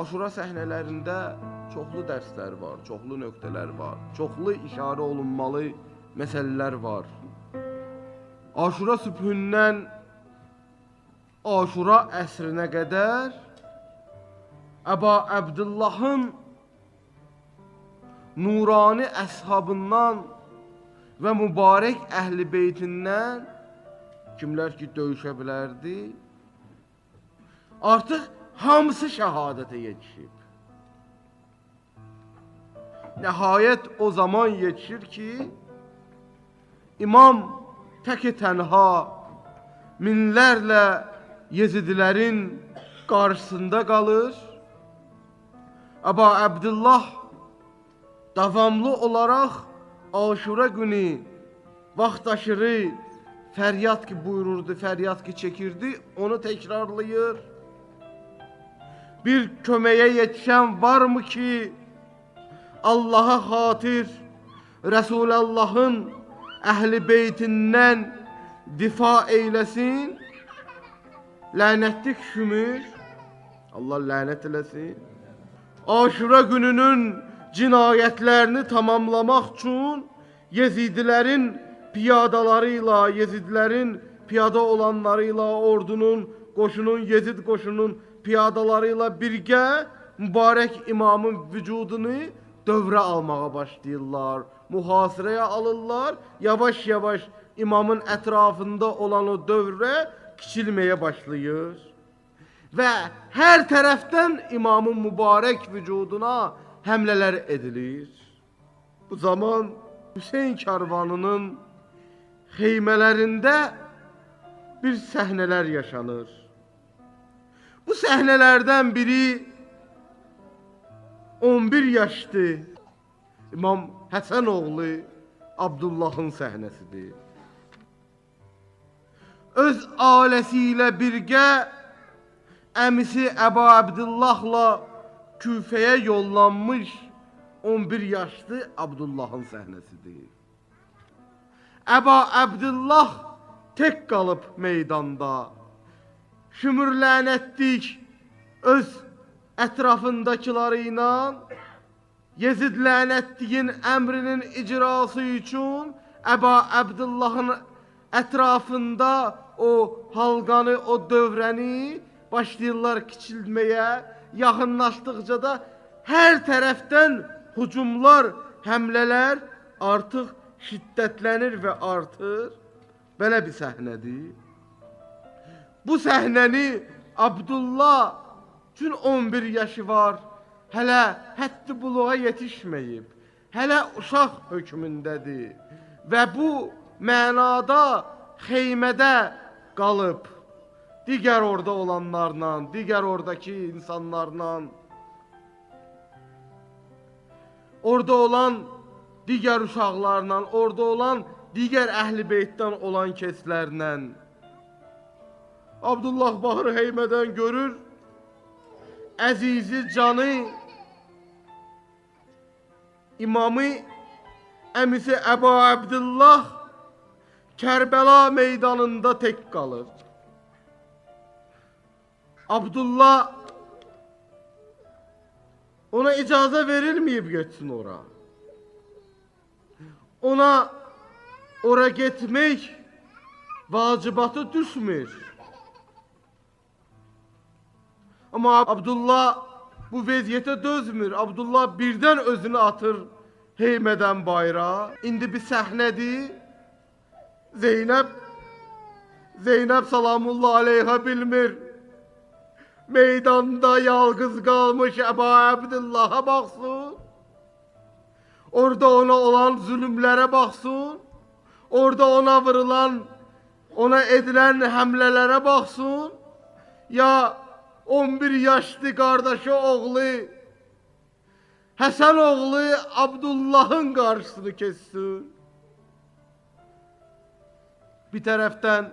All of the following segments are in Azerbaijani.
Aşura səhnələrində çoxlu dərslər var, çoxlu nöqtələr var, çoxlu işarə olunmalı məsələlər var. Aşura sübhündən Aşura əsrinə qədər Əba Əbdullahın nurani əshabından və mübarək əhl-i beytindən kimlər ki döyüşə bilərdi, artıq hamısı şəhadətə yetişib. Nəhayət o zaman yetişir ki, İmam tək tənha minlərlə Yezidilərin qarşısında qalır. Əba Əbdullah davamlı olaraq Aşura günü vaxtaşırı fəryad ki buyururdu, fəryad ki çəkirdi, onu təkrarlayır. Bir köməyə yetişən varmı ki, Allah'a xatir Resulullah'ın əhl-i beytindən difa eyləsin? Lənətli şümür, Allah lənət eləsin. Aşura gününün cinayətlərini tamamlamaq üçün Yezidilərin piyadalarıyla, Yezidilərin piyada olanlarıyla, ordunun, qoşunun, Yezid qoşunun piyadalarıyla birgə mübarək imamın vücudunu dövrə almağa başlayırlar, mühasirəyə alırlar, yavaş-yavaş imamın ətrafında olan o dövrə kiçilməyə başlayır və hər tərəfdən imamın mübarək vücuduna həmlələr edilir. Bu zaman Hüseyin karvanının xeymələrində bir səhnələr yaşanır. Bu səhnələrdən biri 11 yaşlı İmam Həsən oğlu Abdullahın səhnəsidir. Öz ailəsi ilə birgə əmisi Əba Əbdullahla Küfəyə yollanmış 11 yaşlı Abdullahın səhnəsidir. Əba Əbdullah tək qalıb meydanda. Şümür lənətlik öz ətrafındakiları ilə Yezid lənətliyin əmrinin icrası üçün Əba Əbdullahın ətrafında o halqanı, o dövrəni başlayırlar kiçilməyə. Yaxınlaşdıqca da hər tərəfdən hücumlar, həmlələr artıq şiddətlənir və artır. Belə bir səhnədir. Bu səhnəni Abdullah üçün 11 yaşı var, hələ həddi buluğa yetişməyib, hələ uşaq hökmündədir və bu mənada xeymədə qalıb, digər orada olanlarla, digər oradakı insanlarla, orada olan digər uşaqlarla, orada olan digər əhl-i beytdən olan kəslərlə. Abdullah baxır heymədən görür, əzizi canı, imamı, əmisi Əba Əbdullah Kərbəla meydanında tək qalır. Abdullah Ona icazə verilməyib getsin ora. Ona ora getmək vacibatı düşmür. Amma Abdullah bu vəziyyətə dözmür. Abdullah birdən özünü atır heymədən bayra. İndi bir səhnədir. Zeynəb salamullah aleyhə bilmir. Meydanda yalqız qalmış Əbu Abdullah'a baxsın. Orada ona olan zülümlərə baxsın. Orada ona vurulan, ona edilən həmlələrə baxsın. Ya 11 yaşlı qardaşı oğlu Həsən oğlu Abdullah'ın qarşısını kessin. Bir tərəfdən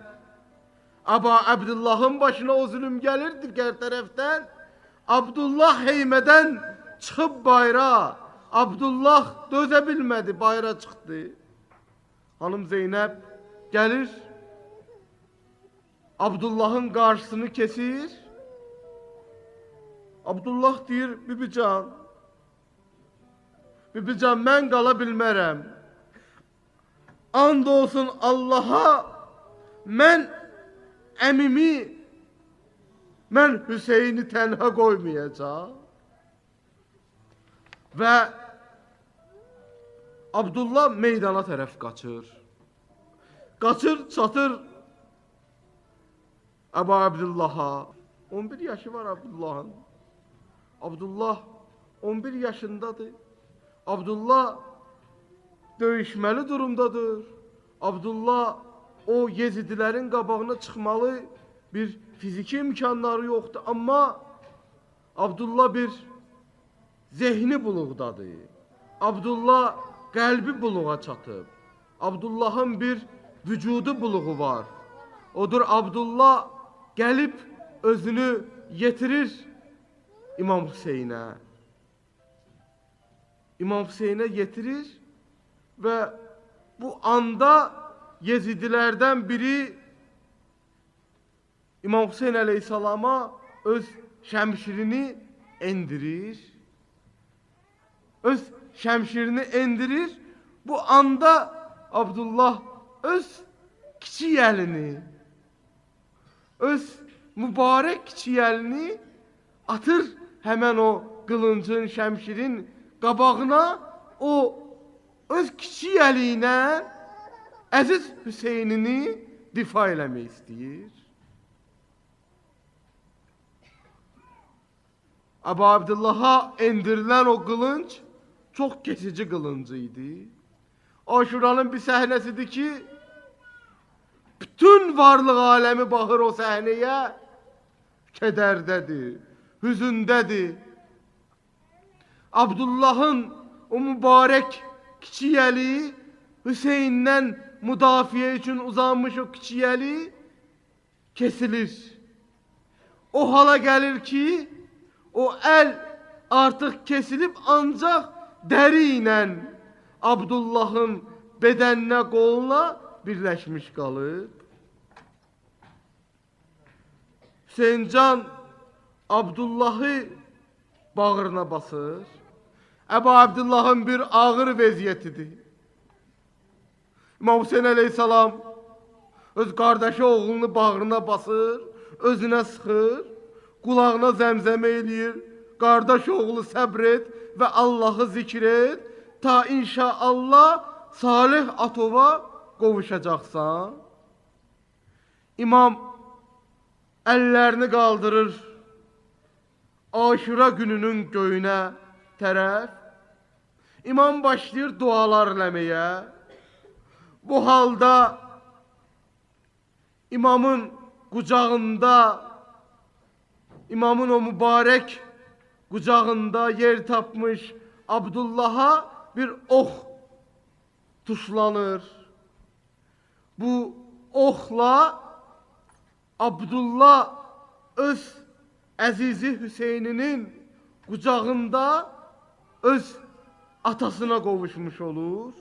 Əbu Abdullah'ın başına o zulüm gəlir, digər tərəfdən Abdullah heymədən çıxıb bayra. Abdullah dözə bilmədi, bayra çıxdı. Hanım Zeynəb gəlir, Abdullah'ın qarşısını kesir. Abdullah deyir, Bibican, mən qala bilmərəm. And olsun Allaha, mən əmimi, mən Hüseyni tənha qoymayacaq. Və Abdullah meydana tərəf qaçır. Qaçır, çatır Əbu Abdullah'a. 11 yaşı var Abdullah'ın. Abdullah 11 yaşındadır. Abdullah döyüşməli durumdadır. Abdullah o Yezidilərin qabağına çıxmalı bir fiziki imkanları yoxdur. Amma Abdullah bir zehni buluqdadır. Abdullah qəlbi buluğa çatıb. Abdullah'ın bir vücudu buluğu var. Odur Abdullah gəlib özünü yetirir İmam Hüseynə. İmam Hüseynə yetirir və bu anda Yezidilərdən biri İmam Hüseyn əleyhissalama öz şəmşirini endirir. Öz şəmşirini endirir. Bu anda Abdullah öz kiçik əlini, öz mübarək kiçik əlini atır həmən o qılıncın, şəmşirin qabağına. O öz kiçik əli ilə əziz Hüseynini difa eləmək istəyir. Əbu Abdullah'a endirilən o qılınc çox kesici qılıncı idi. Aşuranın bir səhnəsidir ki, bütün varlıq aləmi baxır o səhnəyə, kədərdədir, hüzündədir. Abdullah'ın o mübarək kiçik əli, Hüseyndən müdafiə üçün uzanmış o kiçik əli kesilir. O hala gəlir ki, o əl artıq kesilib ancaq dəri ilə Abdullah'ın bədəninə, qoluna birləşmiş qalıb. Hüseyncan Abdullah'ı bağrına basır. Əbu Abdullah'ın bir ağır vəziyyətidir. İmam Hüseyn əleyhissalam öz qardaşı oğlunu bağrına basır, özünə sıxır, qulağına zəmzəm eləyir. Qardaş oğlu səbr et və Allah'ı zikr et, ta inşallah salih atova qovuşacaqsan. İmam əllərini qaldırır Aşura gününün göyünə tərəf. İmam başlayır dualar eləməyə. Bu halda imamın qucağında, imamın o mübarək qucağında yer tapmış Abdullah'a bir ox tuşlanır. Bu oxla Abdullah öz əzizi Hüseyninin qucağında öz atasına qovuşmuş olur.